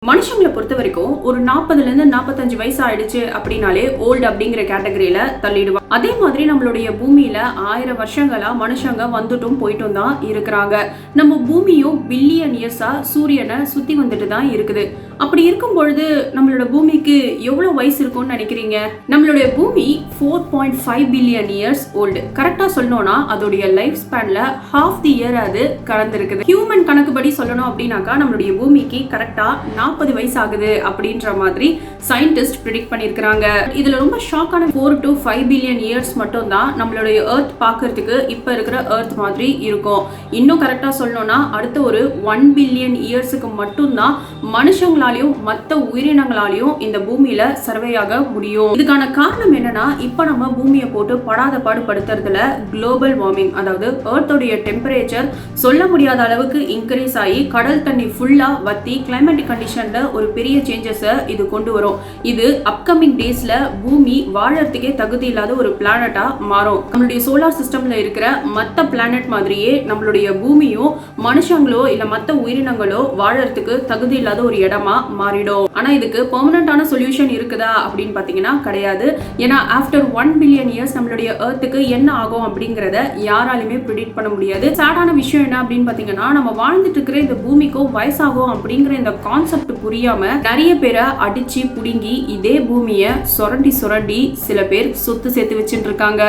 மனுஷங்களை பொறுத்த வரைக்கும் ஒரு 40ல இருந்து 45 வயசு ஆயிடுச்சு அப்படின்னாலே ஓல்டு அப்படிங்கிற கேட்டகரியில தள்ளிடுவாங்க. அதே மாதிரி நம்மளுடைய பூமியில 1000 வருஷங்களா மனுஷங்க வந்துட்டும் போயிட்டும் தான் இருக்கிறாங்க. நம்ம பூமியும் பில்லியன் இயர்ஸா சூரியனை சுத்தி வந்துட்டு தான் இருக்குது. அப்படி இருக்கும் பொழுது நம்மளோட பூமிக்கு எவ்வளவு வயசு இருக்கும்னு நினைக்கிறீங்க? நம்மளுடைய பூமி 4.5 பில்லியன் இயர்ஸ் ஓல்டு. கரெக்டா சொல்லணும்னா அதோடைய லைஃப் ஸ்பேன்ல ஹாஃப் தி இயர் அது கடந்திருக்குது. ஹியூமன் கணக்குப்படி சொல்லணும் அப்படின்னாக்கா நம்மளுடைய பூமிக்கு கரெக்டா 40 வயசு ஆகுது அப்படின்ற மாதிரி சயின்டிஸ்ட் ப்ரெடிக்ட் பண்ணிருக்காங்க. இதுல ரொம்ப ஷாக்கான 4 to 5 பில்லியன் இயர்ஸ் மட்டும் தான் நம்மளுடைய எர்த் பார்க்கறதுக்கு இப்ப இருக்கிற எர்த் மாதிரி இருக்கும். இன்னும் கரெக்டா சொல்லணும்னா அடுத்த ஒரு 1 பில்லியன் இயர்ஸுக்கு மட்டும் தான் மனுஷங்களாலையும் மற்ற உயிரினங்களாலையும் இந்த பூமியில சர்வே ஆக முடியும். இதுக்கான காரணம் என்னன்னா, இப்ப நம்ம பூமியை போட்டு படாத பாடு படுத்துறதுல குளோபல் வார்மிங், அதாவது எர்த்தோடைய டெம்பரேச்சர் சொல்ல முடியாத அளவுக்கு இன்க்ரீஸ் ஆகி கடல் தண்ணி ஃபுல்லா வத்தி கிளைமேட்டிக் கண்டிஷன்ல ஒரு பெரிய சேஞ்சஸை இது கொண்டு வரும். இது அப்கமிங் டேஸ்ல பூமி வாழறதுக்கே தகுதி இல்லாத ஒரு பிளானட்டா மாறும். நம்மளுடைய சோலார் சிஸ்டம்ல இருக்கிற மற்ற பிளானட் மாதிரியே நம்மளுடைய பூமியும் மனுஷங்களோ இல்ல மற்ற உயிரினங்களோ வாழறதுக்கு தகுதி இல்லாத ஒரு இடமா மாறிடும். ஆனா இதுக்கு பெர்மனன்டான சொல்யூஷன் இருக்குதா அப்படின்னு பாத்தீங்கன்னா கிடையாது. ஏன்னா ஆஃப்டர் 1 பில்லியன் இயர்ஸ் நம்மளுடைய எர்த்துக்கு என்ன ஆகும் அப்படிங்கறத யாராலுமே ப்ரெடிக்ட் பண்ண முடியாது. சாடான விஷயம் என்ன அப்படின்னு பாத்தீங்கன்னா, நம்ம வாழ்ந்துட்டு இருக்கிற இந்த பூமிக்கும் வயசாகும் அப்படிங்கிற இந்த கான்செப்ட் புரியாம நிறைய பேரை அடிச்சு புடுங்கி இதே பூமியை சுரண்டி சுரண்டி சில பேர் சொத்து சேர்த்து வச்சுட்டு இருக்காங்க.